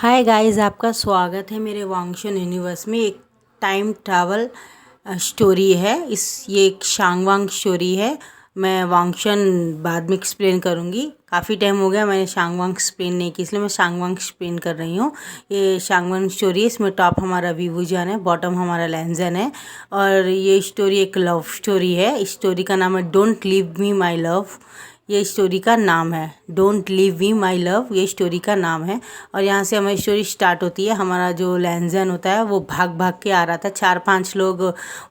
Hi guys, आपका स्वागत है मेरे वांगशन यूनिवर्स में। एक टाइम ट्रैवल स्टोरी है। ये एक शांगवांग स्टोरी है। मैं वांगशन बाद में एक्सप्लेन करूँगी। काफ़ी टाइम हो गया मैंने शांगवांग एक्सप्लेन नहीं की, इसलिए मैं शांगवांग एक्सप्लेन कर रही हूँ। ये शांगवांग स्टोरी है। इसमें टॉप हमारा विवुजन है, बॉटम हमारा लैंजन है। और ये स्टोरी एक लव स्टोरी है। इस स्टोरी का नाम है don't leave me my love. ये स्टोरी का नाम है don't leave me my love, ये स्टोरी का नाम है। और यहाँ से हमारी स्टोरी स्टार्ट होती है। हमारा जो लैंजन होता है वो भाग भाग के आ रहा था। 4-5 लोग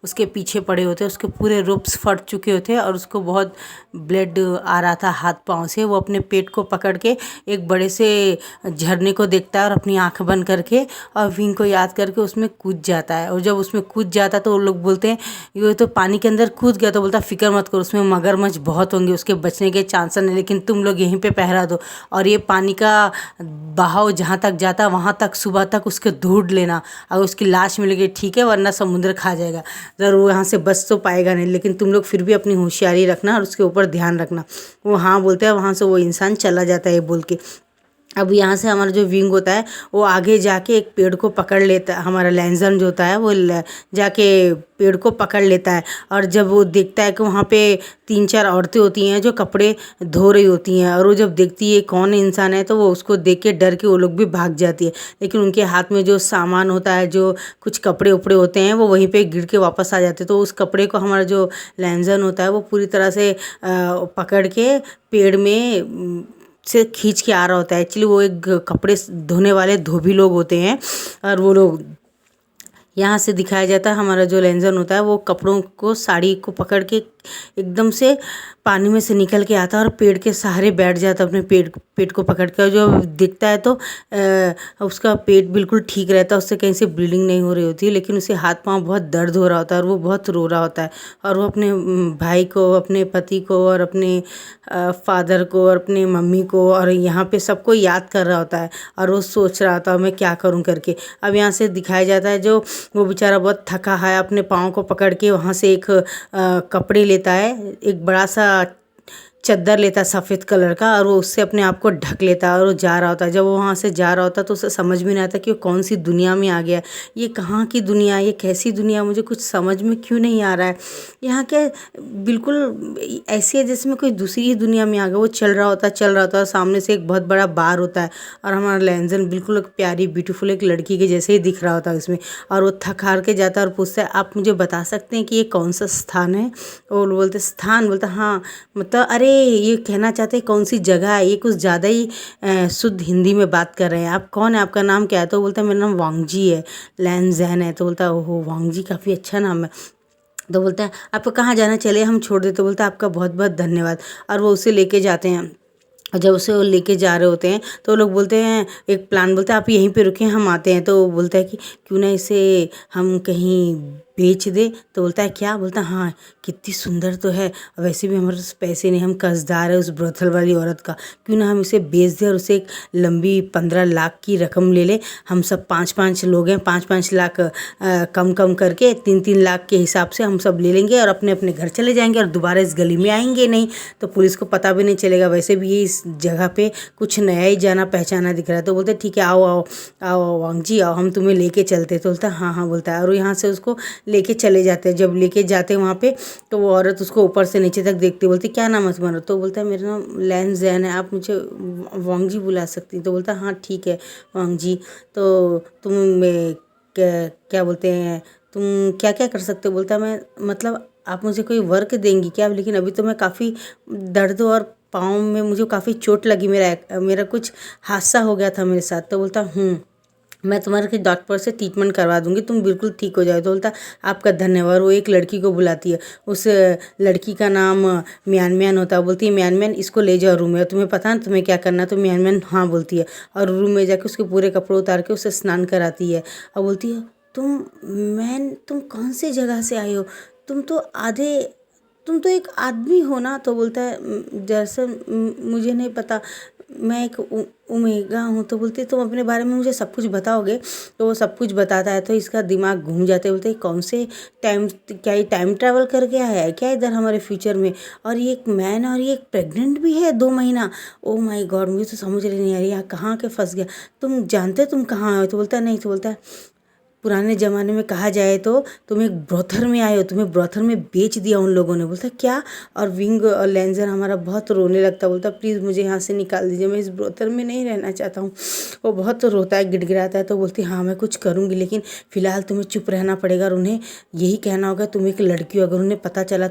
उसके पीछे पड़े होते, उसके पूरे रूप्स फट चुके होते और उसको बहुत ब्लड आ रहा था हाथ पाँव से। वो अपने पेट को पकड़ के एक बड़े से झरने को देखता है और अपनी आंख बंद करके और विंग को याद करके उसमें कूद जाता है। और जब उसमें कूद जाता है तो वो लोग बोलते हैं ये तो पानी के अंदर कूद गया। तो बोलता फिक्र मत करो, उसमें मगरमच्छ बहुत होंगे, उसके बचने के चांसेस नहीं, लेकिन तुम लोग यहीं पे पहरा दो और ये पानी का बहाव जहाँ तक जाता है वहाँ तक सुबह तक उसके ढूंढ लेना। अगर उसकी लाश मिलेगी ठीक है, वरना समुद्र खा जाएगा। ज़रूर यहाँ से बच तो पाएगा नहीं, लेकिन तुम लोग फिर भी अपनी होशियारी रखना और उसके ऊपर ध्यान रखना। वो हाँ बोलते हैं, वहाँ से वो इंसान चला जाता है बोल के। अब यहाँ से हमारा जो विंग होता है वो आगे जाके एक पेड़ को पकड़ लेता है। हमारा लैंजन जो होता है वो जाके पेड़ को पकड़ लेता है। और जब वो देखता है कि वहाँ पे 3-4 औरतें होती हैं जो कपड़े धो रही होती हैं, और वो जब देखती है कौन इंसान है तो वो उसको देख के डर के वो लोग भी भाग जाती है। लेकिन उनके हाथ में जो सामान होता है, जो कुछ कपड़े उपड़े होते हैं, वो वहीं पे गिर के वापस आ जाते हैं। तो उस कपड़े को हमारा जो लैंजन होता है वो पूरी तरह से पकड़ के पेड़ में से खींच के आ रहा होता है। एक्चुअली वो एक कपड़े धोने वाले धोबी लोग होते हैं। और वो लोग यहाँ से दिखाया जाता है हमारा जो लैंजन होता है वो कपड़ों को, साड़ी को पकड़ के एकदम से पानी में से निकल के आता है और पेड़ के सहारे बैठ जाता है अपने पेट को पकड़ के। जो दिखता है तो उसका पेट बिल्कुल ठीक रहता है, उससे कहीं से ब्लीडिंग नहीं हो रही होती है, लेकिन उसे हाथ पांव बहुत दर्द हो रहा होता है और वो बहुत रो रहा होता है। और वो अपने भाई को, अपने पति को और अपने फादर को और अपने मम्मी को और यहाँ पे सबको याद कर रहा होता है। और वो सोच रहा होता है मैं क्या करूँ करके। अब यहाँ से दिखाया जाता है जो वो बेचारा बहुत थका है, अपने पाँव को पकड़ के वहाँ से एक कपड़े लेता है, एक बड़ा सा चद्दर लेता है सफ़ेद कलर का, और वो उससे अपने आप को ढक लेता है और वो जा रहा होता है। जब वो वहाँ से जा रहा होता है तो उसे समझ में नहीं आता कि वो कौन सी दुनिया में आ गया। ये कहाँ की दुनिया, ये कैसी दुनिया, मुझे कुछ समझ में क्यों नहीं आ रहा है। यहाँ के बिल्कुल ऐसी है जैसे मैं कोई दूसरी ही दुनिया में आ गया। वो चल रहा होता है, सामने से एक बहुत बड़ा बार होता है और हमारा लैंजन बिल्कुल एक प्यारी ब्यूटीफुल एक लड़की के जैसे ही दिख रहा होता है इसमें। और वो थक हार के जाता है और पूछता है आप मुझे बता सकते हैं कि ये कौन सा स्थान है। और बोलते स्थान, बोलता हाँ, मतलब अरे ये कहना चाहते हैं कौन सी जगह है। ये कुछ ज़्यादा ही शुद्ध हिंदी में बात कर रहे हैं। आप कौन है, आपका नाम क्या है। तो बोलता है मेरा नाम वांगजी है, लैंजन है। तो बोलता है ओहो वांगजी, काफ़ी अच्छा नाम है। तो बोलता है आपको कहाँ जाना, चले हम छोड़ देते। बोलता है आपका बहुत बहुत धन्यवाद। और वो उसे लेके जाते हैं। और जब उसे वो लेके जा रहे होते हैं तो लोग बोलते हैं एक प्लान, बोलते हैं आप यहीं पे रुके हम आते हैं। तो वो बोलता है कि क्यों ना इसे हम कहीं बेच दे। तो बोलता है क्या, बोलता है हाँ कितनी सुंदर तो है, वैसे भी हमारे पास पैसे नहीं, हम कर्जदार है उस ब्रोथल वाली औरत का। क्यों ना हम इसे बेच दें और उसे एक लंबी 15 लाख की रकम ले ले। हम सब 5-5 लोग हैं, 5-5 लाख कम कम करके 3-3 लाख के हिसाब से हम सब ले लेंगे और अपने अपने घर चले जाएंगे और दोबारा इस गली में आएंगे नहीं। तो पुलिस को पता भी नहीं चलेगा, वैसे भी ये इस जगह पे कुछ नया ही जाना पहचाना दिख रहा है। तो बोलते ठीक है आओ आओ आओ वांगजी आओ, हम तुम्हें लेके चलते। तो बोलता हाँ हाँ बोलता है, और यहाँ से उसको लेके चले जाते हैं। जब लेके जाते हैं वहाँ पे तो वो औरत उसको ऊपर से नीचे तक देखती, बोलती क्या नाम है तुम्हारा। तो बोलता है मेरा नाम लैंजन है, आप मुझे वांगजी बुला सकती हैं। तो बोलता है हाँ ठीक है वांगजी, तो तुम क्या क्या बोलते हैं, तुम क्या क्या कर सकते हो। बोलता है मैं मतलब आप मुझे कोई वर्क देंगी क्या, लेकिन अभी तो मैं काफ़ी दर्द और पाँव में मुझे काफ़ी चोट लगी, मेरा कुछ हादसा हो गया था मेरे साथ। तो बोलता मैं तुम्हारे के डॉक्टर से ट्रीटमेंट करवा दूंगी, तुम बिल्कुल ठीक हो जाओ। तो बोलता आपका धन्यवाद। वो एक लड़की को बुलाती है, उस लड़की का नाम म्यान म्यान होता है। बोलती है म्यान म्यान इसको ले जाओ रूम में, तुम्हें पता है तुम्हें क्या करना है। तो म्यान म्यान हाँ बोलती है और रूम में जाके उसके पूरे कपड़े उतार के उसे स्नान कराती है। और बोलती है तुम कौन सी जगह से आए हो, तुम तो एक आदमी हो ना। तो बोलता है जैसे मुझे नहीं पता, मैं एक ओमेगा हूँ। तो बोलती तुम अपने बारे में मुझे सब कुछ बताओगे? तो वो सब कुछ बताता है तो इसका दिमाग घूम जाता है। बोलते कौन से टाइम, क्या ये टाइम ट्रैवल करके आया है क्या इधर हमारे फ्यूचर में? और ये एक मैन और ये एक प्रेग्नेंट भी है 2 महीना। ओ माय गॉड, मुझे तो समझ रही नहीं आ रही, यहाँ कहाँ के फंस गया। तुम जानते तुम कहाँ आए हो? तो बोलता है नहीं। तो बोलता है पुराने ज़माने में कहा जाए तो तुम एक ब्रोथर में आए हो, तुम्हें ब्रोथर में बेच दिया उन लोगों ने। बोलता क्या? और विंग और लेंजर हमारा बहुत रोने लगता। बोलता प्लीज़ मुझे यहाँ से निकाल दीजिए, मैं इस ब्रोथर में नहीं रहना चाहता हूँ। वो बहुत रोता है, गिड़गिड़ाता है। तो बोलती हाँ मैं कुछ करूँगी, लेकिन फ़िलहाल तुम्हें चुप रहना पड़ेगा और उन्हें यही कहना होगा तुम एक लड़की हो। अगर उन्हें पता चला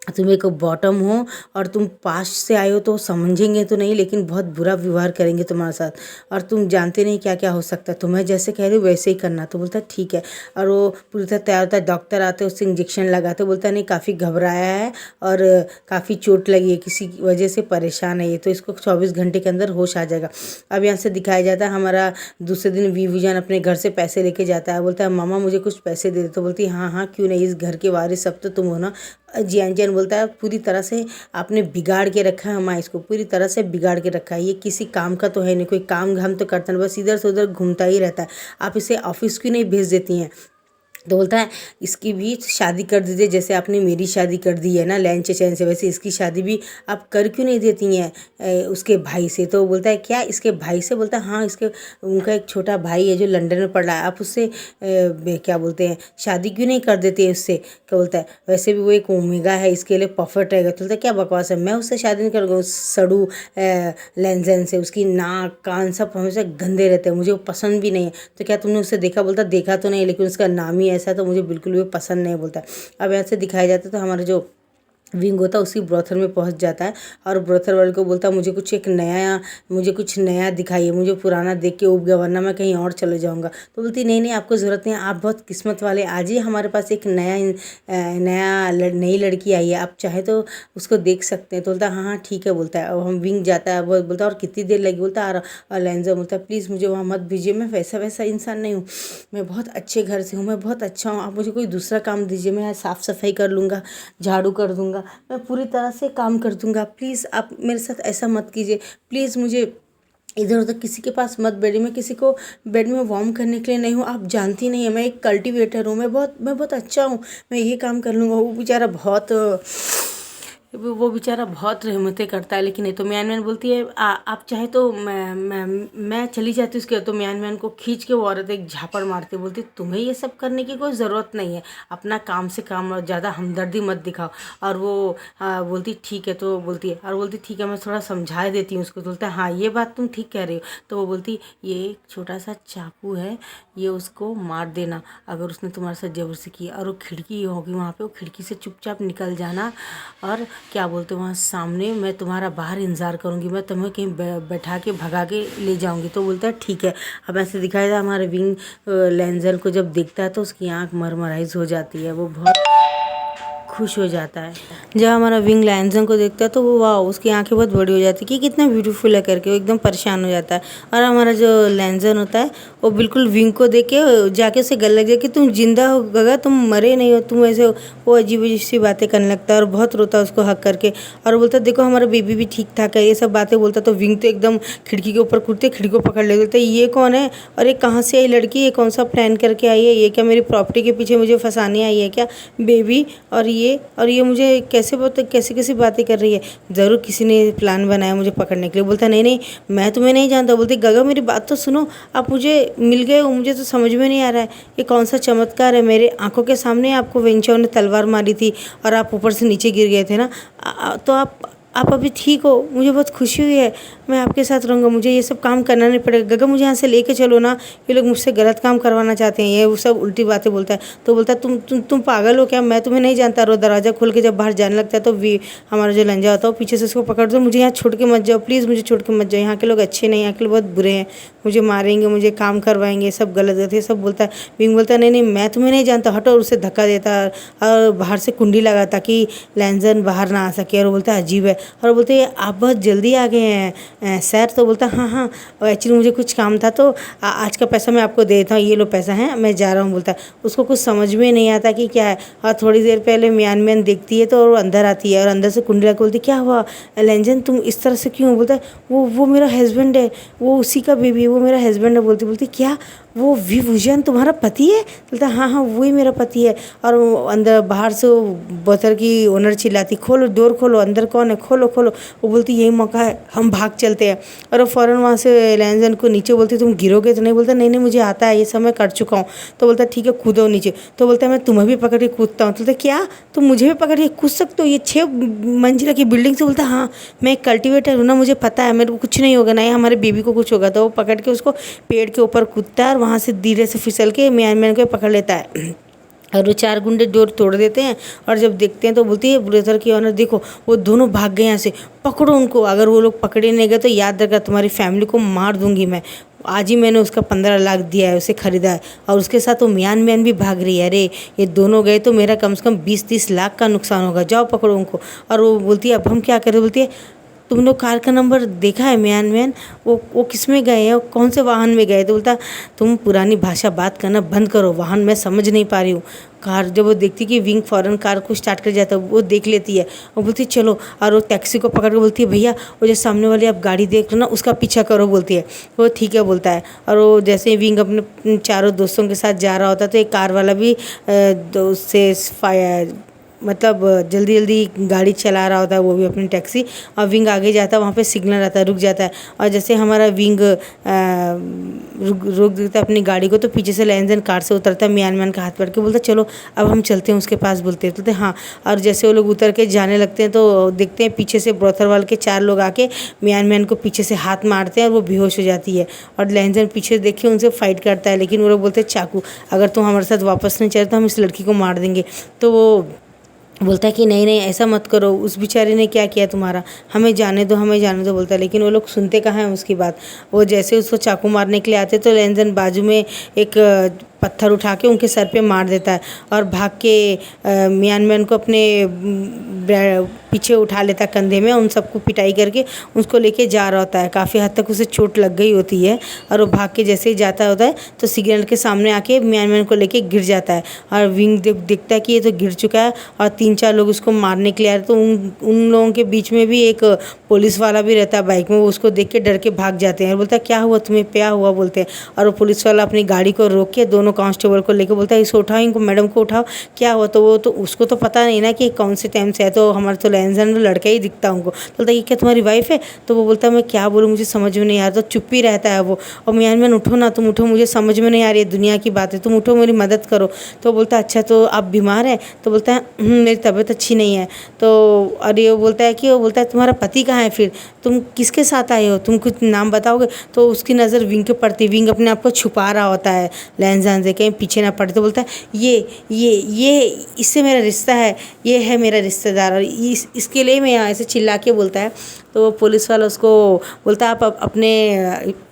तुम एक बॉटम हो और तुम पास्ट से आए हो तो समझेंगे तो नहीं, लेकिन बहुत बुरा व्यवहार करेंगे तुम्हारे साथ। और तुम जानते नहीं क्या क्या हो सकता है, तुम्हें जैसे कह रही हो वैसे ही करना। तो बोलता है ठीक है। और वो पूरी तरह तैयार होता है। डॉक्टर आते हैं, उससे इंजेक्शन लगाते। बोलता नहीं काफ़ी घबराया है और काफ़ी चोट लगी है, किसी वजह से परेशान है ये, तो इसको 24 घंटे के अंदर होश आ जाएगा। अब यहाँ से दिखाया जाता है हमारा दूसरे दिन विभूजन अपने घर से पैसे लेके जाता है। बोलता है मामा मुझे कुछ पैसे दे दे। तो बोलती है हाँ हाँ क्यों नहीं, इस घर के वारिस सब तो तुम हो ना। जियान जियान बोलता है पूरी तरह से आपने बिगाड़ के रखा है, हमारा इसको पूरी तरह से बिगाड़ के रखा है। ये किसी काम का तो है नहीं, कोई काम घाम तो करता नहीं, बस इधर से उधर घूमता ही रहता है। आप इसे ऑफिस क्यों नहीं भेज देती हैं? तो बोलता है इसकी भी शादी कर दीजिए, जैसे आपने मेरी शादी कर दी है ना लैन चैन से, वैसे इसकी शादी भी आप कर क्यों नहीं देती हैं उसके भाई से। तो बोलता है क्या इसके भाई से? बोलता है हाँ इसके उनका एक छोटा भाई है जो लंदन में पढ़ रहा है, आप उससे क्या बोलते हैं शादी क्यों नहीं कर देते उससे? क्या बोलता है वैसे भी वो एक ओमेगा है, इसके लिए परफेक्ट रहेगा। तो बोलता है क्या बकवास है, मैं उससे शादी नहीं करूँगा उस सड़ू लेंजन से। उसकी नाक कान सब हमेशा गंदे रहते हैं, मुझे वो पसंद भी नहीं है। तो क्या तुमने उससे देखा? बोलता देखा तो नहीं, लेकिन उसका नाम ही ऐसा तो मुझे बिल्कुल भी पसंद नहीं। बोलता है अब ऐसे दिखाया जाता है तो हमारा जो विंग होता है उसी ब्रोथर में पहुंच जाता है और ब्रोथर वाले को बोलता है मुझे कुछ नया दिखाइए, मुझे पुराना देख के उब गया वरना मैं कहीं और चले जाऊंगा। तो बोलती नहीं नहीं आपको ज़रूरत नहीं है, आप बहुत किस्मत वाले, आज ही हमारे पास एक नई लड़की आई है, आप चाहे तो उसको देख सकते हैं। तो बोलता हाँ हाँ ठीक है। बोलता है अब हम विंग जाता है, वो बोलता है और कितनी देर लगी? बोलता है और लेंजर बोलता है प्लीज़ मुझे वहाँ मत भेजिए, मैं वैसा इंसान नहीं हूँ, मैं बहुत अच्छे घर से हूँ, मैं बहुत अच्छा हूँ, आप मुझे कोई दूसरा काम दीजिए, मैं साफ़ सफाई कर लूँगा, झाड़ू कर दूँगा, मैं पूरी तरह से काम कर दूँगा। प्लीज़ आप मेरे साथ ऐसा मत कीजिए, प्लीज़ मुझे इधर उधर किसी के पास मत बैठिए, मैं किसी को बेड में वार्म करने के लिए नहीं हूँ, आप जानती नहीं है मैं एक कल्टीवेटर हूँ, मैं बहुत अच्छा हूँ, मैं ये काम कर लूँगा। वो बेचारा बहुत रहमतें करता है, लेकिन नहीं। तो म्यान म्यान बोलती है आप चाहे तो मैं चली जाती हूँ उसके। तो म्यान म्यान को खींच के वो औरत एक झापड़ मारती, बोलती तुम्हें ये सब करने की कोई ज़रूरत नहीं है, अपना काम से काम और ज़्यादा हमदर्दी मत दिखाओ। और वो बोलती ठीक है। तो बोलती है और बोलती ठीक है मैं थोड़ा समझा देती हूँ उसको। तो बोलता है हाँ ये बात तुम ठीक कह रही हो। तो वो बोलती ये एक छोटा सा चाकू है, ये उसको मार देना अगर उसने तुम्हारे साथ जबरदस्ती की, और वो खिड़की होगी वहाँ पे, वो खिड़की से चुपचाप निकल जाना और क्या बोलते वहाँ सामने मैं तुम्हारा बाहर इंतज़ार करूँगी, मैं तुम्हें कहीं बैठा के भगा के ले जाऊँगी। तो बोलता है ठीक है। अब ऐसे दिखाया था हमारे विंग लेंजर को जब देखता है तो उसकी आँख मरमराइज हो जाती है, वो बहुत खुश हो जाता है। जब हमारा विंग लैंसन को देखता है तो वो वाह उसकी आंखें बहुत बड़ी हो जाती है कि कितना ब्यूटीफुल है करके, वो एकदम परेशान हो जाता है। और हमारा जो लैंसन होता है वो बिल्कुल विंग को देख के जाके उसे गले लग जाए कि तुम जिंदा हो गगा, तुम मरे नहीं हो, तुम ऐसे। वो अजीब अजीब सी बातें करने लगता है और बहुत रोता है उसको हक करके और बोलता है देखो हमारा बेबी भी ठीक ठाक है, ये सब बातें बोलता। तो विंग तो एकदम खिड़की के ऊपर कूदते, खिड़की को पकड़ ले बोलते ये कौन है और ये कहाँ से आई लड़की, ये कौन सा प्लान करके आई है, ये क्या मेरी प्रॉपर्टी के पीछे मुझे फंसाने आई है क्या बेबी? और ये मुझे कैसी बातें कर रही है, ज़रूर किसी ने प्लान बनाया मुझे पकड़ने के लिए। बोलता नहीं नहीं मैं तुम्हें नहीं जानता। बोलती गगा मेरी बात तो सुनो, आप मुझे मिल गए हो, मुझे तो समझ में नहीं आ रहा है ये कौन सा चमत्कार है, मेरे आंखों के सामने आपको वेंचाओ ने तलवार मारी थी और आप ऊपर से नीचे गिर गए थे ना, तो आप अभी ठीक हो, मुझे बहुत खुशी हुई है, मैं आपके साथ रहूँगा, मुझे ये सब काम करना नहीं पड़ेगा। गगा मुझे यहाँ से लेके चलो ना, ये लोग मुझसे गलत काम करवाना चाहते हैं, ये वो सब उल्टी बातें बोलता है। तो बोलता है तुम पागल हो क्या, मैं तुम्हें नहीं जानता। और दरवाज़ा खोल के जब बाहर जाने लगता है तो हमारा जो लंजा होता है वो पीछे से उसको पकड़ दो, मुझे यहाँ छोड़ के मत जाओ, प्लीज़ मुझे छोड़ के मत जाओ, यहाँ के लोग अच्छे नहीं, यहाँ के लोग बहुत बुरे हैं, मुझे मारेंगे, मुझे काम करवाएंगे, सब गलत है, सब बोलता है। विंग बोलता है नहीं नहीं मैं तुम्हें नहीं जानता, हटो, और उसे धक्का देता और बाहर से कुंडी लगा ताकि लैंजन बाहर ना आ सके। और बोलता है अजीब है, और बोलते हैं आप बहुत जल्दी आ गए हैं सर। तो बोलता हाँ हाँ, एक्चुअली मुझे कुछ काम था तो आज का पैसा मैं आपको दे देता हूँ, ये लो पैसा है, मैं जा रहा हूँ। बोलता है उसको कुछ समझ में नहीं आता कि क्या है। और थोड़ी देर पहले म्यान म्यान देखती है तो अंदर आती है और अंदर से कुंडली को बोलती क्या हुआ लेंजन, तुम इस तरह से क्यों? बोलता है वो मेरा हस्बैंड है, वो उसी का बेबी है, वो मेरा हस्बैंड है। बोलती बोलती क्या वो विभूषण तुम्हारा पति है? बोलता हाँ हाँ वही मेरा पति है। और वो अंदर बाहर से वो बोतल की ओनर चिल्लाती खोलो डोर खोलो, अंदर कौन है, खोलो खोलो। वो बोलती यही मौका है, हम भाग चलते हैं। और वो फ़ौरन वहाँ से लैंजन को नीचे बोलती तुम गिरोगे तो नहीं? बोलता नहीं नहीं मुझे आता है, ये सब मैं कर चुका हूँ। तो बोलता ठीक है कूदो नीचे। तो बोलता है मैं तुम्हें भी पकड़ के कूदता हूँ। तो बोलता क्या तुम मुझे भी पकड़ के कूद सकते हो ये 6 मंजिला की बिल्डिंग से? बोलता हाँ मैं एक कल्टिवेटर हूँ ना, मुझे पता है मेरे को कुछ नहीं होगा, ना ही हमारे बेबी को कुछ होगा। तो वो पकड़ के उसको पेड़ के ऊपर कूदता है और वहाँ से धीरे से फिसल के म्यान म्यान को पकड़ लेता है। और वो 4 गुंडे डोर तोड़ देते हैं। और जब देखते हैं तो बोलती है ब्रेजर की ऑनर देखो वो दोनों भाग गए यहाँ से, पकड़ो उनको, अगर वो लोग पकड़े नहीं गए तो याद रखा तुम्हारी फैमिली को मार दूंगी मैं। आज ही मैंने उसका 15 लाख दिया है, उसे खरीदा है, और उसके साथ वो म्यान म्यान भी भाग रही है। अरे ये दोनों गए तो मेरा कम से कम 20-30 लाख का नुकसान होगा, जाओ पकड़ो उनको। और वो बोलती है अब हम क्या करें? बोलती है तुम लोग कार का नंबर देखा है म्यान म्यान, वो किस में गए हैं, कौन से वाहन में गए? तो बोलता तुम पुरानी भाषा बात करना बंद करो, वाहन मैं समझ नहीं पा रही हूँ। कार जब वो देखती कि विंग फ़ौरन कार को स्टार्ट कर जाता है, वो देख लेती है और बोलती है चलो। और वो टैक्सी को पकड़ के बोलती है भैया वो जो सामने वाली आप गाड़ी देख रहे हो ना उसका पीछा करो। बोलती है वो ठीक है बोलता है। और वो जैसे विंग अपने चारों दोस्तों के साथ जा रहा होता है तो एक कार वाला भी उससे मतलब जल्दी जल्दी गाड़ी चला रहा होता है, वो भी अपनी टैक्सी। और विंग आगे जाता है, वहाँ पे सिग्नल आता है, रुक जाता है। और जैसे हमारा विंग रोक देता है अपनी गाड़ी को तो पीछे से लैंजन कार से उतरता है, म्यान म्यान का हाथ पकड़ के बोलता चलो अब हम चलते हैं उसके पास। बोलते हाँ। और जैसे वो लोग उतर के जाने लगते हैं तो देखते हैं पीछे से ब्रोथरवाल के 4 लोग आके म्यान म्यान को पीछे से हाथ मारते हैं और वो बेहोश हो जाती है। और लैंजन पीछे देखे उनसे फाइट करता है, लेकिन वो लोग बोलते हैं चाकू, अगर तुम हमारे साथ वापस नहीं चले तो हम इस लड़की को मार देंगे। तो वो बोलता है कि नहीं नहीं ऐसा मत करो, उस बेचारे ने क्या किया तुम्हारा, हमें जाने दो हमें जाने दो। बोलता है लेकिन वो लोग सुनते कहाँ हैं उसकी बात। वो जैसे उसको चाकू मारने के लिए आते तो लैंजन बाजू में एक पत्थर उठा के उनके सर पे मार देता है और भाग के म्यान म्यान को अपने पीछे उठा लेता है कंधे में, उन सबको पिटाई करके उसको लेके जा रहा होता है। काफ़ी हद तक उसे चोट लग गई होती है और वो भाग के जैसे ही जाता होता है तो सिग्नल के सामने आके म्यान म्यान को लेके गिर जाता है। और विंग देखता है कि ये तो गिर चुका है और 3-4 लोग उसको मारने के लिए आ रहे। तो उन लोगों के बीच में भी एक पुलिस वाला भी रहता है बाइक में, वो उसको देख के डर के भाग जाते हैं और बोलता है क्या हुआ तुम्हें, क्या हुआ? बोलते हैं। और वो पुलिस वाला अपनी गाड़ी को रोक के दोनों कांस्टेबल को लेकर बोलता है इसको उठाओ, इनको मैडम को उठाओ, क्या हुआ? तो वो तो उसको तो पता नहीं ना कि कौन से टाइम से है, तो हमारा तो लैंजन लड़का ही दिखता उनको। तो बोलता है ये क्या तुम्हारी वाइफ है? तो वो बोलता है मैं क्या बोलूँ मुझे समझ में नहीं आ रहा। तो चुप ही रहता है वो। और म्यान म्यान उठो ना, तुम उठो, मुझे समझ में नहीं आ रही है दुनिया की बातें, तुम उठो मेरी मदद करो। तो बोलता है अच्छा तो आप बीमार हैं? तो बोलता है मेरी तबीयत अच्छी नहीं है। तो अरे वो बोलता है कि वो बोलता है तुम्हारा पति कहाँ है, फिर तुम किसके साथ आए हो, तुम कुछ नाम बताओगे? तो उसकी नज़र विंग के पड़ती, विंग अपने आप को छुपा रहा होता है लैंजन से कहीं पीछे ना पड़े। तो बोलता है ये इससे मेरा रिश्ता है, ये है मेरा रिश्तेदार और इसके लिए मैं यहाँ ऐसे चिल्ला के बोलता है। तो पुलिस वाला उसको बोलता है आप अपने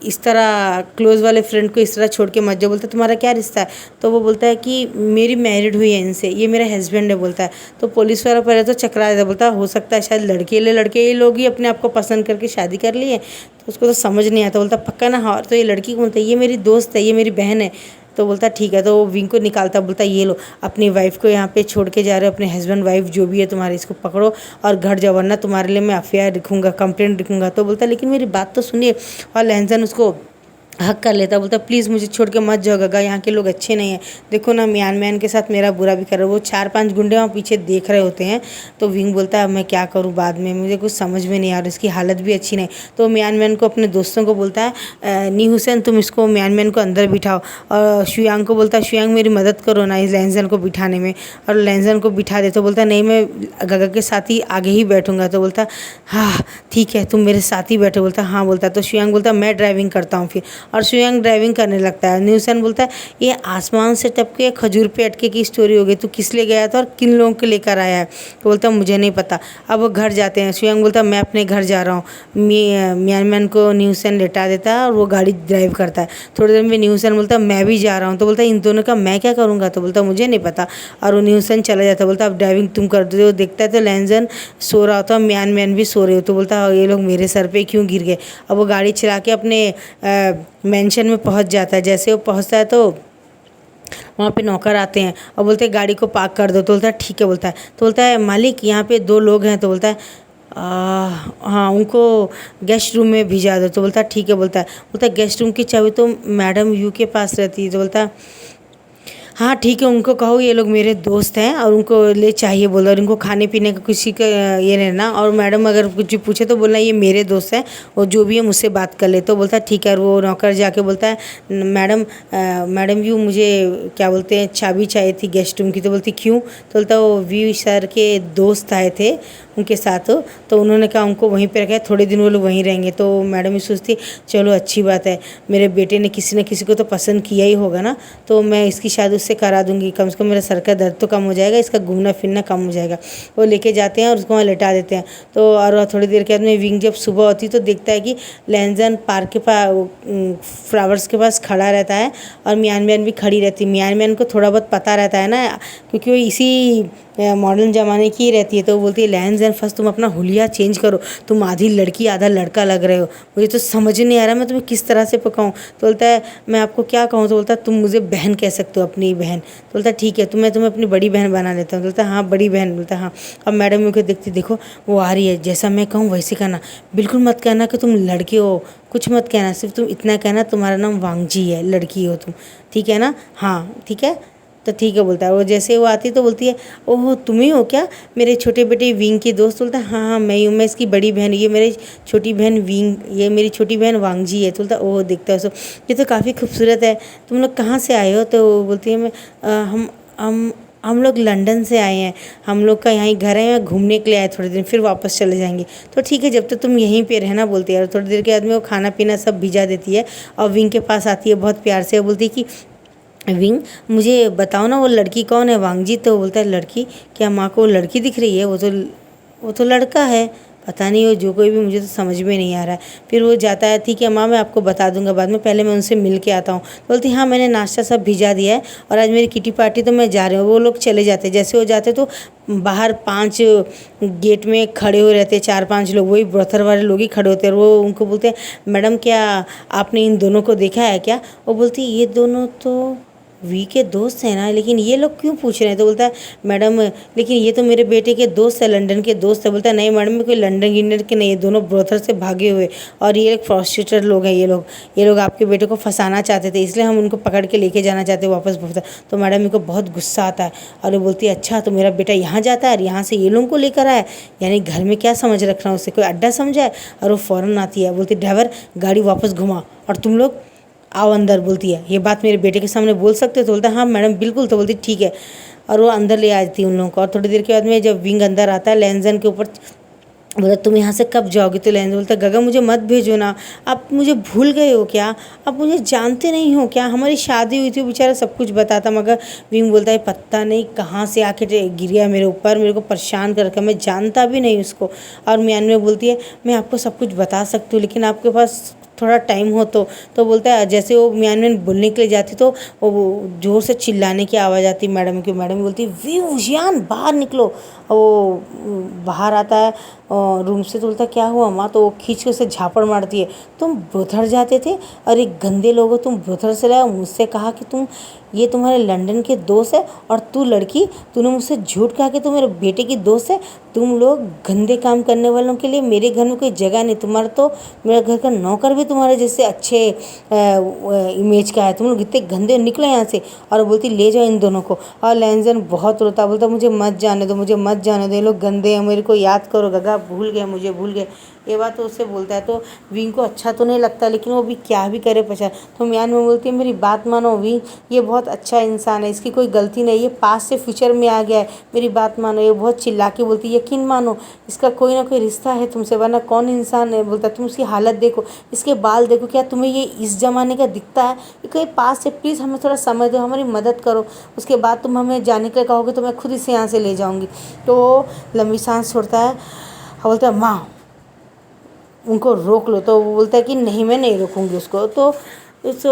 इस तरह क्लोज़ वाले फ्रेंड को इस तरह छोड़ के मत जाओ। बोलता है तुम्हारा क्या रिश्ता है? तो वो बोलता है कि मेरी मैरिड हुई है इनसे, ये मेरा हस्बैंड है। बोलता है तो पुलिस वाला पहले तो चकरा देता, बोलता है हो सकता है शायद लड़के ये लोग ही अपने आप को पसंद करके शादी कर लिए। तो उसको तो समझ नहीं आता। बोलता पक्का ना? हाँ। तो ये लड़की कौन था? ये मेरी दोस्त है, ये मेरी बहन है। तो बोलता ठीक है। तो वो विंग को निकालता, बोलता ये लो अपनी वाइफ को यहाँ पे छोड़ के जा रहे हो, अपने हस्बैंड वाइफ जो भी है तुम्हारे, इसको पकड़ो और घर जाओ वरना तुम्हारे लिए मैं एफआईआर लिखूंगा, कंप्लेंट लिखूंगा। तो बोलता लेकिन मेरी बात तो सुनिए। और लैंजन उसको हक कर लेता, बोलता प्लीज़ मुझे छोड़ के मत जाओ गगा, यहाँ के लोग अच्छे नहीं हैं, देखो ना म्यान म्यान के साथ मेरा बुरा भी कर रहे हो। वो 4-5 गुंडे वहाँ पीछे देख रहे होते हैं। तो विंग बोलता है मैं क्या करूँ बाद में, मुझे कुछ समझ में नहीं आ रहा, इसकी हालत भी अच्छी नहीं। तो म्यान म्यान को अपने दोस्तों को बोलता है नी हुसैन तुम इसको म्यान म्यान को अंदर बिठाओ। और शुयांग को बोलता है शुयांग मेरी मदद करो ना इस लैंजन को बिठाने में। और लैंजन को बिठा दे। तो बोलता नहीं मैं गगा के साथ ही आगे ही बैठूंगा। तो बोलता हाँ ठीक है तुम मेरे साथ ही बैठो। बोलता हाँ। बोलता तो शुयांग बोलता मैं ड्राइविंग करता हूँ फिर। और सुयंग ड्राइविंग करने लगता है। न्यूसन बोलता है ये आसमान से टपके खजूर पे अटके की स्टोरी हो गई, तू किस लिए गया था और किन लोगों को लेकर आया है? तो बोलता है मुझे नहीं पता। अब वो घर जाते हैं। सुयंग बोलता है मैं अपने घर जा रहा हूँ। म्यानमैन को न्यूसन लेटा देता है और वो गाड़ी ड्राइव करता है। थोड़ी देर में न्यूसन बोलता है मैं भी जा रहा हूँ। तो बोलता है इन दोनों का मैं क्या करूँगा? तो बोलता है मुझे नहीं पता। और वो न्यूसन चला जाता है। बोलता है अब ड्राइविंग तुम कर दो। देखता है तो लैंजन सो रहा होता है, म्यानमैन भी सो रहे हो। तो बोलता है ये लोग मेरे सर पे क्यों गिर गए? अब वो गाड़ी चला के अपने मेंशन में पहुंच जाता है। जैसे वो पहुंचता है तो वहाँ पे नौकर आते हैं और बोलते हैं गाड़ी को पार्क कर दो। तो बोलता है ठीक है। बोलता है तो बोलता है मालिक यहाँ पे 2 लोग हैं। तो बोलता है हाँ उनको गेस्ट रूम में भिजा दो। तो बोलता है ठीक है। बोलता है गेस्ट रूम की चाबी तो मैडम यू के पास रहती है। तो बोलता है हाँ ठीक है, उनको कहो ये लोग मेरे दोस्त हैं और उनको ले चाहिए बोलो, और इनको खाने पीने का किसी का ये रहना, और मैडम अगर कुछ पूछे तो बोलना ये मेरे दोस्त हैं और जो भी है मुझसे बात कर ले। तो बोलता है ठीक है। और वो नौकर जाके बोलता है मैडम यू मुझे क्या बोलते हैं चाबी चाहिए थी गेस्ट रूम की। तो बोलती क्यों? तो बोलता वो वी सर के दोस्त आए थे उनके साथ, तो उन्होंने कहा उनको वहीं पे रखा है, थोड़े दिन वो लोग वहीं रहेंगे। तो मैडम ये सोचती चलो अच्छी बात है, मेरे बेटे ने किसी न किसी को तो पसंद किया ही होगा ना, तो मैं इसकी शादी उससे करा दूंगी, कम से कम मेरा सर का दर्द तो कम हो जाएगा, इसका घूमना फिरना कम हो जाएगा। वो लेके जाते हैं और उसको वहाँ लेटा देते हैं। तो और थोड़ी देर के बाद में विंग जब सुबह होती तो देखता है कि लैंजन पार्क के पास फ्लावर्स के पास खड़ा रहता है और म्यानमैन भी खड़ी रहती है। म्यानमैन को थोड़ा बहुत पता रहता है ना, क्योंकि वो इसी मॉडर्न ज़माने की रहती है। तो वो बोलती है लैंजन फर्स्ट तुम अपना हुलिया चेंज करो, तुम आधी लड़की आधा लड़का लग रहे हो, मुझे तो समझ नहीं आ रहा मैं तुम्हें किस तरह से पकाऊँ। तो बोलता है मैं आपको क्या कहूँ? तो बोलता है तुम मुझे बहन कह सकते हो, अपनी बहन। तो बोलता है ठीक है, मैं तुम्हें अपनी बड़ी बहन बना लेता हूँ। बोलता है हाँ बड़ी बहन। बोलता है हाँ। अब मैडम को देखती देखो वो आ रही है, जैसा मैं कहूँ वैसे करना, बिल्कुल मत कहना कि तुम लड़के हो, कुछ मत कहना, सिर्फ तुम इतना कहना तुम्हारा नाम वांगजी है, लड़की हो तुम, ठीक है ना? हाँ ठीक है। तो ठीक है बोलता है। वो जैसे वो आती तो बोलती है ओह तुम ही हो क्या, मेरे छोटे बेटे विंग की दोस्त? बोलता है हाँ हाँ मैं ही हूँ, मैं इसकी बड़ी बहन, ये मेरी छोटी बहन विंग, ये मेरी छोटी बहन वांगजी है। तो बोलता ओह देखता है उसको, ये तो काफ़ी खूबसूरत है, तुम लोग कहाँ से आए हो? तो वो बोलती है मैं हम लोग लंदन से आए हैं, हम लोग का यहाँ घर है, घूमने के लिए आए, थोड़े दिन फिर वापस चले जाएंगे। तो ठीक है जब तक तुम यहीं पे रहना, बोलती है। और थोड़ी देर के बाद में वो खाना पीना सब भिजा देती है और विंग के पास आती है बहुत प्यार से, बोलती है कि विंग मुझे बताओ ना वो लड़की कौन है वांगजी? तो बोलता है लड़की? क्या माँ को वो लड़की दिख रही है? वो तो लड़का है, पता नहीं वो जो कोई भी, मुझे तो समझ में नहीं आ रहा है। फिर वो जाता है ठीक है माँ मैं आपको बता दूंगा बाद में, पहले मैं उनसे मिल के आता हूँ। बोलती हाँ मैंने नाश्ता सब भिजा दिया है और आज मेरी किटी पार्टी तो मैं जा रही हूँ। वो लोग चले जाते, जैसे वो जाते तो बाहर 5 गेट में खड़े हुए रहते 4-5 लोग, वही ब्रोथर वाले लोग ही खड़े होते हैं। और वो उनको बोलते हैं मैडम क्या आपने इन दोनों को देखा है क्या? वो बोलती ये दोनों तो वी के दोस्त हैं ना, लेकिन ये लोग क्यों पूछ रहे हैं? तो बोलता है मैडम लेकिन ये तो मेरे बेटे के दोस्त है, लंदन के दोस्त है। बोलता है नहीं मैडम ये कोई लंदन गिंडन के नहीं है, दोनों ब्रोथर से भागे हुए और ये एक प्रोस्टिट्यूटर लोग हैं। ये लोग आपके बेटे को फंसाना चाहते थे, इसलिए हम उनको पकड़ के लेके जाना चाहते वापस ब्रोथर। तो मैडम मेरे को बहुत गुस्सा आता है और वो बोलती है अच्छा तो मेरा बेटा यहाँ जाता है और यहाँ से ये लोगों को लेकर आया, यानी घर में क्या समझ रखना है, उससे कोई अड्डा समझा है? और वो फ़ौरन आती है, बोलती ड्राइवर गाड़ी वापस घुमा और तुम लोग आओ अंदर। बोलती है ये बात मेरे बेटे के सामने बोल सकते हो? तो बोलता है हाँ मैडम बिल्कुल। तो बोलती ठीक है और वो अंदर ले आती है उन लोगों को। और थोड़ी देर के बाद में जब विंग अंदर आता है लैंजन के ऊपर बोला तुम यहाँ से कब जाओगे? तो लैंजन बोलता है गगा मुझे मत भेजो ना, आप मुझे भूल गए हो क्या? आप मुझे जानते नहीं हो क्या? हमारी शादी हुई थी, बेचारा सब कुछ बताता, मगर विंग बोलता है पता नहीं कहाँ से आके गिरा मेरे ऊपर, मेरे को परेशान कर रखा, मैं जानता भी नहीं उसको। और म्यानमैन बोलती है मैं आपको सब कुछ बता सकती हूँ लेकिन आपके पास थोड़ा टाइम हो तो बोलता है जैसे वो म्यानमैन बोलने के लिए जाती तो वो ज़ोर से चिल्लाने की आवाज़ आती मैडम की। मैडम बोलती वी उजियान बाहर निकलो। और वो बाहर आता है रूम से। तो बोलता क्या हुआ माँ? तो वो खींच के उसे झापड़ मारती है, तुम ब्रोथर जाते थे और एक गंदे लोग हो, तुम ब्रोथर से लाए, मुझसे कहा कि ये तुम्हारे लंदन के दोस्त है और तू लड़की तूने मुझसे झूठ कहा कि तू मेरे बेटे की दोस्त है। तुम लोग गंदे काम करने वालों के लिए मेरे घर में कोई जगह नहीं, तुम्हारा तो मेरा घर का नौकर भी तुम्हारे जैसे अच्छे इमेज का है, तुम लोग इतने गंदे, निकलो यहाँ से। और बोलती ले जाओ इन दोनों को। और लैंजन बहुत रोता, बोलता मुझे मत जाने दो, मुझे मत जाने दो, ये लोग गंदे हैं, मेरे को याद करो गगा, भूल गए, मुझे भूल गए। ये बात तो उससे बोलता है। तो विंग को अच्छा तो नहीं लगता, लेकिन वो भी क्या भी करे पचा। तो मियान में बोलती है मेरी बात मानो विंग, ये बहुत अच्छा इंसान है, इसकी कोई गलती नहीं, ये पास्ट से फ्यूचर में आ गया है, मेरी बात मानो। ये बहुत चिल्ला के बोलती है यकीन मानो, इसका कोई ना कोई रिश्ता है तुमसे, वरना कौन इंसान है। बोलता तुम उसकी हालत देखो, इसके बाल देखो, क्या तुम्हें ये इस ज़माने का दिखता है? ये कोई पास से, प्लीज़ हमें थोड़ा समय दो, हमारी मदद करो, उसके बाद तुम हमें जाने के लिए कहोगे तो मैं खुद इसे यहाँ से ले जाऊँगी। तो वो लंबी सांस छोड़ता है और बोलता है माँ उनको रोक लो। तो वो बोलता है कि नहीं मैं नहीं रोकूंगी उसको। तो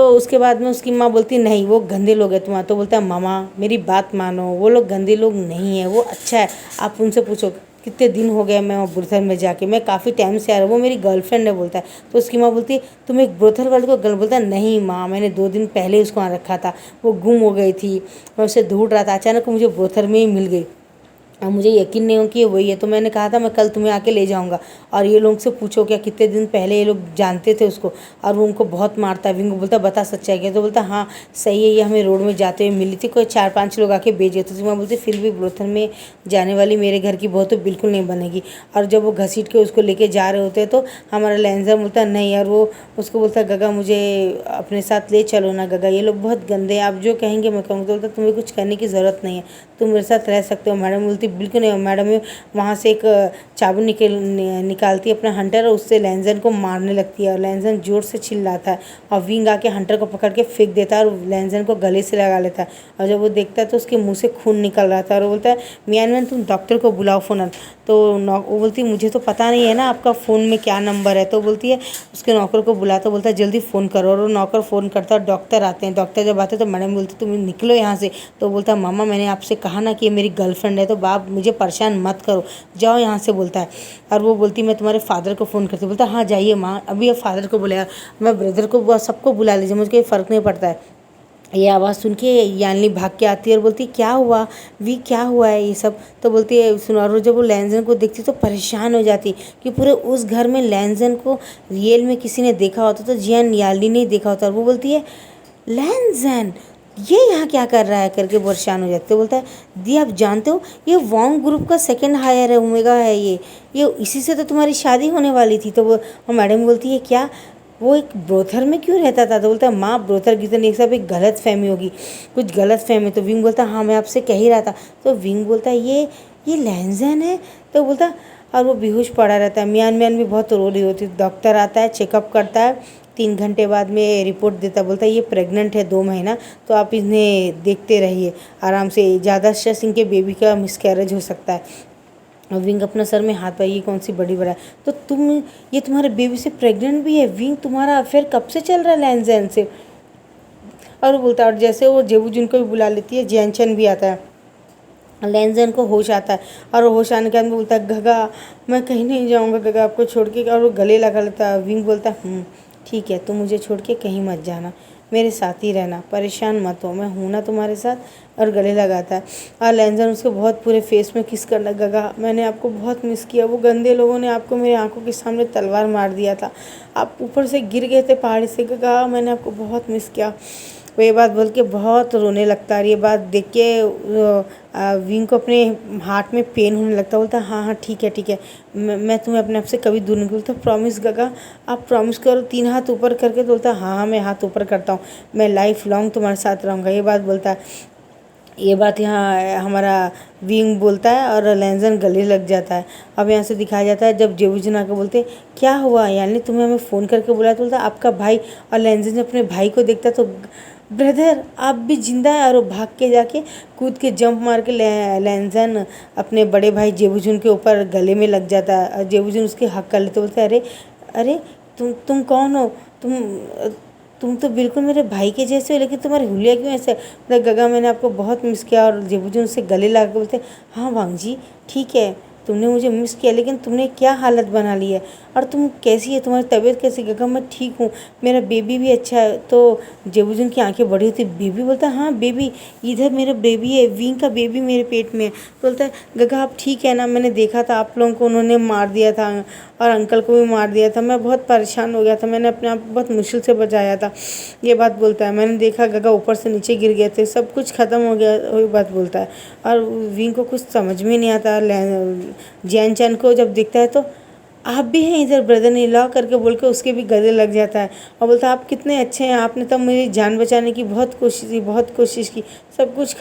उसके बाद में उसकी माँ बोलती नहीं वो गंदे लोग हैं तुम्हारा। तो बोलता है मामा मेरी बात मानो, वो लोग गंदे लोग नहीं है, वो अच्छा है, आप उनसे पूछो कितने दिन हो गए मैं ब्रोथल में जाके, मैं काफ़ी टाइम से आ रहा हूँ, वो मेरी गर्लफ्रेंड है। बोलता है तो उसकी माँ बोलती है तुम एक ब्रोथल वाले को गर्ल। बोलता है नहीं माँ, मैंने 2 दिन पहले उसको वहाँ रखा था, वो गुम हो गई थी, मैं उसे ढूंढ रहा था, अचानक मुझे ब्रोथल में ही मिल गई। अब मुझे यकीन नहीं हो कि ये वही है, तो मैंने कहा था मैं कल तुम्हें आके ले जाऊंगा। और ये लोग से पूछो क्या कितने दिन पहले ये लोग जानते थे उसको, और वो उनको बहुत मारता है। विंग बोलता बता सच्चाई क्या? तो बोलता हाँ सही है, ये हमें रोड में जाते हुए मिली थी, कोई 4-5 लोग आके बेचे थे। तो मैं बोलती फिर भी ब्रोथल में जाने वाली मेरे घर की बहू तो बिल्कुल नहीं बनेगी। और जब वो घसीट के उसको लेके जा रहे होते तो हमारा लेंसर बोलता नहीं यार, वो उसको बोलता गगा मुझे अपने साथ ले चलो ना गगा, ये लोग बहुत गंदे हैं, आप जो कहेंगे मैं कहूँगा। तो बोलता तुम्हें कुछ करने की ज़रूरत नहीं है, तुम मेरे साथ रह सकते हो। मैडम बोलती बिल्कुल नहीं। मैडम वहाँ से एक चाबू निकालती है अपना हंटर और उससे लैंजन को मारने लगती है। और लैंजन जोर से चिल्लाता है और विंग आके हंटर को पकड़ के फेंक देता है और लैंजन को गले से लगा लेता है। और जब वो देखता है तो उसके मुंह से खून निकल रहा था और वो बोलता है मियान तुम डॉक्टर को बुलाओ फ़ोन। तो वो बोलती मुझे तो पता नहीं है ना आपका फ़ोन में क्या नंबर है। तो बोलती है उसके नौकर को बुला, तो बोलता है जल्दी फ़ोन करो। और वो नौकर फ़ोन करता है और डॉक्टर आते हैं। डॉक्टर जब आते हैं तो मैडम बोलती तुम निकलो यहाँ से। तो बोलता है मामा मैंने आपसे कहा ना कि ये मेरी गर्लफ्रेंड है, तो बाप मुझे परेशान मत करो, जाओ यहाँ से। बोलता है और वो बोलती मैं तुम्हारे फादर को फ़ोन करती। बोलता हाँ जाइए माँ, अभी अब फादर को बुलाया, मैं ब्रदर को सबको बुला लीजिए, मुझे कोई फ़र्क नहीं पड़ता है। ये आवाज़ सुन के यानली भाग के आती है और बोलती क्या हुआ वी, क्या हुआ है ये सब? तो बोलती है सुनो। और जब वो लैंजन को देखती तो परेशान हो जाती कि पूरे उस घर में लैंजन को रियल में किसी ने देखा होता तो जियान याली ने देखा होता। और वो बोलती है लैंजन ये यहाँ क्या कर रहा है करके परेशान हो जाते। तो बोलता है दी आप जानते हो ये वॉन्ग ग्रुप का सेकंड हायर है, ओमेगा है, ये इसी से तो तुम्हारी शादी होने वाली थी। तो वो मैडम बोलती है क्या वो एक ब्रोथर में क्यों रहता था? तो बोलता है माँ ब्रोथर की तो नहीं, सब एक गलत फहमी होगी, कुछ गलत फहमी। तो विंग बोलता हाँ मैं आपसे कह ही रहा था। तो विंग बोलता है ये लैंजन है? तो बोलता और वो बेहोश पड़ा रहता है। मियान भी बहुत रो रही होती है। डॉक्टर आता है, चेकअप करता है, 3 घंटे बाद में रिपोर्ट देता। बोलता है ये प्रेग्नेंट है 2 महीना, तो आप इन्हें देखते रहिए आराम से, ज़्यादा स्ट्रेस इनके बेबी का मिसकैरेज हो सकता है। और विंग अपना सर में हाथ पाई, ये कौन सी बड़ी बड़ा है? तो ये तुम्हारे बेबी से प्रेग्नेंट भी है? विंग तुम्हारा अफेयर कब से चल रहा है लैंजन से? और वो बोलता है और जैसे वो जेबूजुन को भी बुला लेती है, जैनचन भी आता है। लैंजन को होश आता है और होश आने के बाद बोलता है गगा मैं कहीं नहीं जाऊँगा गगा आपको छोड़ के। और वो गले लगा लेता है। विंग बोलता है ठीक है, तुम मुझे छोड़ के कहीं मत जाना, मेरे साथ ही रहना, परेशान मत हो, मैं हूँ ना तुम्हारे साथ। और गले लगाता है और लैंजन उसको बहुत पूरे फेस में किस करना, गगा मैंने आपको बहुत मिस किया, वो गंदे लोगों ने आपको मेरी आंखों के सामने तलवार मार दिया था, आप ऊपर से गिर गए थे पहाड़ी से, गगा मैंने आपको बहुत मिस किया। वो ये बात बोल के बहुत रोने लगता है। ये बात देख के विंग को अपने हार्ट में पेन होने लगता है। बोलता हाँ हाँ ठीक है, मैं तुम्हें अपने आप से कभी दूर नहीं। बोलता प्रॉमिस गगा, आप प्रॉमिस करो। 3 हाथ ऊपर करके। तो बोलता हाँ मैं हाथ ऊपर करता हूँ, मैं लाइफ लॉन्ग तुम्हारे साथ रहूँगा। ये बात बोलता है। ये बात यहाँ हमारा विंग बोलता है और लैंजन गले लग जाता है। अब यहाँ से दिखाया जाता है जब जेबूजन आकर बोलते क्या हुआ यानी तुमने हमें फ़ोन करके बुलाया। तो बोलता आपका भाई। और लैंजन जब अपने भाई को देखता तो ब्रदर आप भी जिंदा है। और वो भाग के जाके कूद के जंप मार के लैंजन अपने बड़े भाई जेबूजन के ऊपर गले में लग जाता है। और जेबूजन उसके हक कर लेते। बोलते अरे अरे तुम कौन हो? तुम तो बिल्कुल मेरे भाई के जैसे हो, लेकिन तुम्हारी हुलिया क्यों ऐसे? मतलब गगा मैंने आपको बहुत मिस किया। और जेबूजन उससे गले लगा के बोलते हाँ वांग जी ठीक है, तुमने मुझे मिस किया, लेकिन तुमने क्या हालत बना ली है? और तुम कैसी है, तुम्हारी तबीयत कैसी? गगा मैं ठीक हूँ, मेरा बेबी भी अच्छा है। तो जेबूजन की आंखें बड़ी होती। बेबी? बोलता है हाँ बेबी, इधर मेरा बेबी है, विंग का बेबी मेरे पेट में है। बोलता है गगा आप ठीक है ना? मैंने देखा था आप लोगों को उन्होंने मार दिया था और अंकल को भी मार दिया था, मैं बहुत परेशान हो गया था, मैंने अपने आप को बहुत मुश्किल से बचाया था। ये बात बोलता है। मैंने देखा गगा ऊपर से नीचे गिर गए थे, सब कुछ ख़त्म हो गया। वही बात बोलता है। और विंग को कुछ समझ में नहीं आता जियान चैन को जब देखता है तो आप भी हैं इधर ब्रदर इन लॉ करके बोल के उसके भी गले लग जाता है और बोलता है आप कितने अच्छे हैं, आपने तो मेरी जान बचाने की बहुत कोशिश की, सब कुछ